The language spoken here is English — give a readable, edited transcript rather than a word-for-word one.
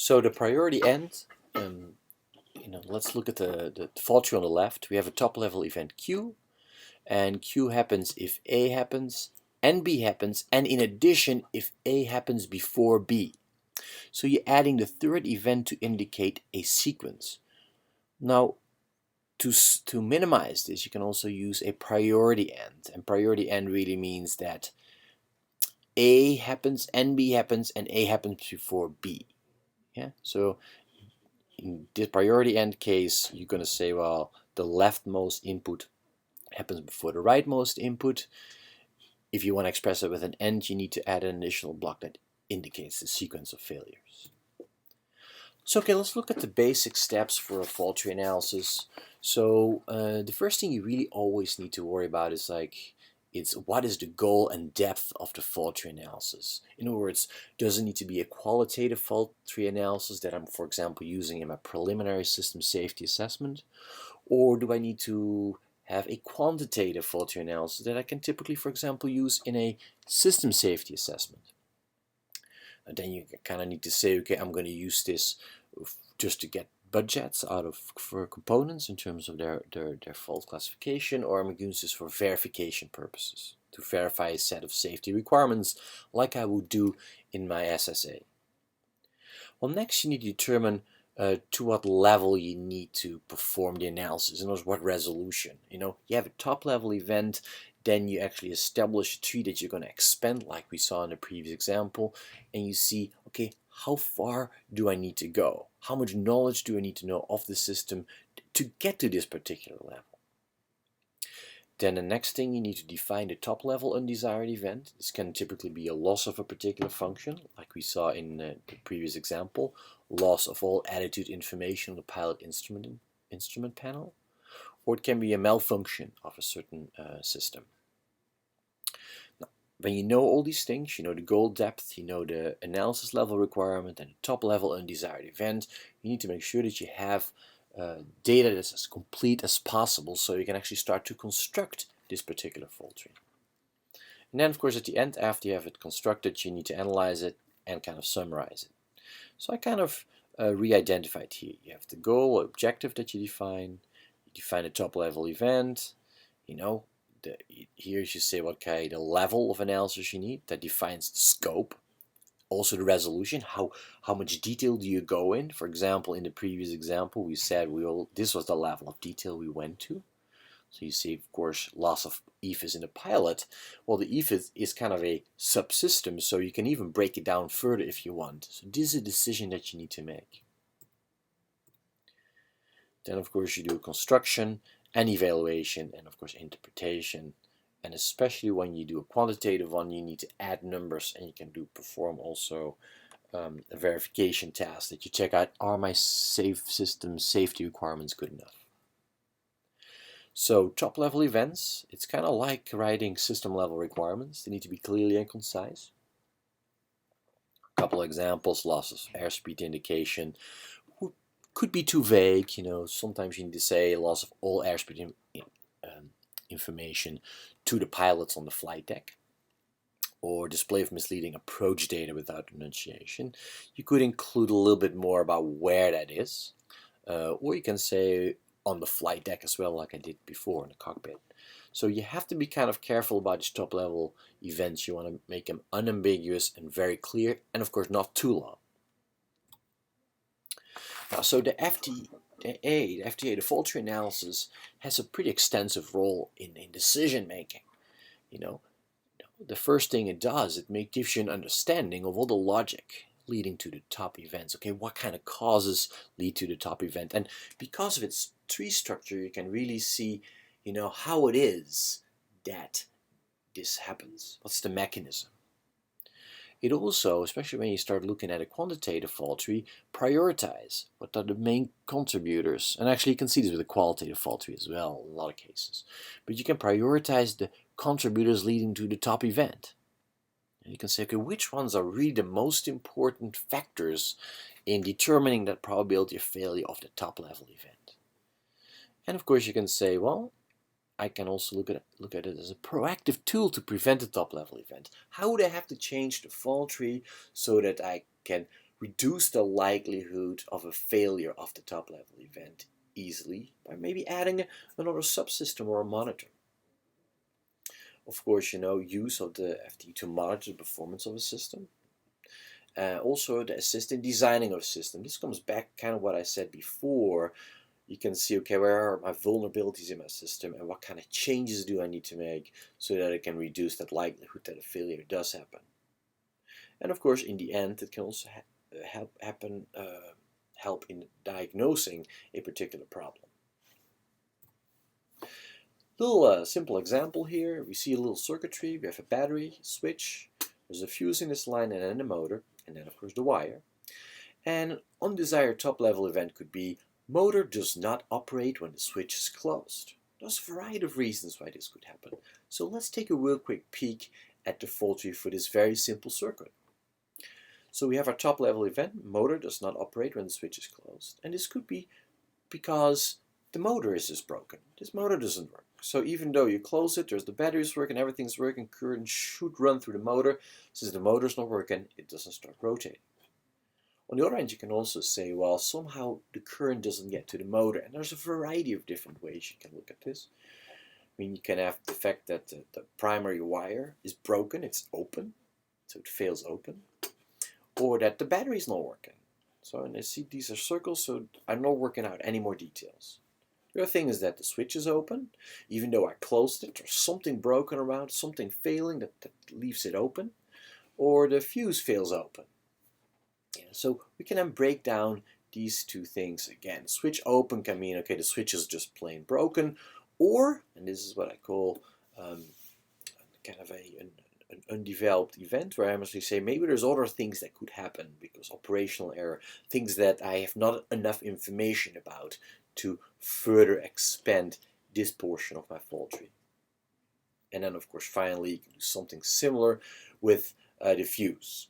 So the priority end, let's look at the fault tree on the left. We have a top level event Q, and Q happens if A happens and B happens, and in addition if A happens before B. So you're adding the third event to indicate a sequence. Now, to minimize this, you can also use a priority end, and priority end really means that A happens and B happens and A happens before B. Yeah, so in this priority end case, you're going to say, well, the leftmost input happens before the rightmost input. If you want to express it with an end, you need to add an additional block that indicates the sequence of failures. So okay, let's look at the basic steps for a fault tree analysis. So the first thing you really always need to worry about is what is the goal and depth of the fault tree analysis. In other words, does it need to be a qualitative fault tree analysis that I'm, for example, using in my preliminary system safety assessment? Or do I need to have a quantitative fault tree analysis that I can typically, for example, use in a system safety assessment? And then you kind of need to say, okay, I'm going to use this just to get budgets for components in terms of their fault classification, or I'm going to use this for verification purposes, to verify a set of safety requirements like I would do in my SSA. Well, next you need to determine to what level you need to perform the analysis, and what resolution. You have a top level event, then you actually establish a tree that you're going to expand like we saw in the previous example, and you see, okay, how far do I need to go? How much knowledge do I need to know of the system to get to this particular level? Then the next thing, you need to define the top level undesired event. This can typically be a loss of a particular function, like we saw in the previous example, loss of all attitude information on the pilot instrument panel, or it can be a malfunction of a certain system. Now, when you know all these things, you know the goal depth, you know the analysis level requirement, and the top level undesired event, you need to make sure that you have data that's as complete as possible, so you can actually start to construct this particular fault tree. And then, of course, at the end, after you have it constructed, you need to analyze it and kind of summarize it. So I kind of re-identified here. You have the goal or objective that you define a top level event, here you say what kind of level of analysis you need. That defines the scope. Also the resolution, how much detail do you go in? For example, in the previous example, we said this was the level of detail we went to. So you see, of course, loss of EFIS in the pilot. Well, the EFIS is kind of a subsystem, so you can even break it down further if you want. So this is a decision that you need to make. Then, of course, you do construction and evaluation, and of course interpretation. And especially when you do a quantitative one, you need to add numbers, and you can perform also a verification task that you check out, are my system safety requirements good enough? So top level events, it's kind of like writing system level requirements. They need to be clearly and concise. A couple of examples: loss of airspeed indication could be too vague. Sometimes you need to say loss of all airspeed information to the pilots on the flight deck, or display of misleading approach data without enunciation. You could include a little bit more about where that is, or you can say on the flight deck as well, like I did before in the cockpit. So you have to be kind of careful about these top level events. You want to make them unambiguous and very clear, and of course not too long. Now, so the FTA, the fault tree analysis, has a pretty extensive role in decision making. The first thing it does, it gives you an understanding of all the logic leading to the top events. Okay, what kind of causes lead to the top event? And because of its tree structure, you can really see, how it is that this happens. What's the mechanism? It also, especially when you start looking at a quantitative fault tree, prioritize what are the main contributors. And actually you can see this with a qualitative fault tree as well in a lot of cases. But you can prioritize the contributors leading to the top event. And you can say, okay, which ones are really the most important factors in determining that probability of failure of the top level event? And of course you can say, well, I can also look at it as a proactive tool to prevent a top level event. How would I have to change the fault tree so that I can reduce the likelihood of a failure of the top level event easily by maybe adding another subsystem or a monitor. Of course, use of the FD to monitor the performance of a system. Also, the assist in designing of a system. This comes back kind of what I said before. You can see, okay, where are my vulnerabilities in my system and what kind of changes do I need to make so that I can reduce that likelihood that a failure does happen. And of course, in the end, it can also help in diagnosing a particular problem. Little simple example here. We see a little circuitry. We have a battery, switch. There's a fuse in this line and then a motor, and then of course the wire. And an undesired top-level event could be motor does not operate when the switch is closed. There's a variety of reasons why this could happen. So let's take a real quick peek at the fault tree for this very simple circuit. So we have our top-level event, motor does not operate when the switch is closed. And this could be because the motor is just broken. This motor doesn't work. So even though you close it, there's the batteries working, everything's working, current should run through the motor. Since the motor's not working, it doesn't start rotating. On the other hand, you can also say, well, somehow the current doesn't get to the motor. And there's a variety of different ways you can look at this. I mean, you can have the fact that the primary wire is broken, it's open, so it fails open. Or that the battery is not working. So, and I see these are circles, so I'm not working out any more details. The other thing is that the switch is open. Even though I closed it, there's something broken around, something failing that leaves it open. Or the fuse fails open. Yeah, so we can then break down these two things again. Switch open can mean, okay, the switch is just plain broken. Or, and this is what I call kind of an undeveloped event, where I must say maybe there's other things that could happen because operational error, things that I have not enough information about to further expand this portion of my fault tree. And then of course finally you can do something similar with the fuse.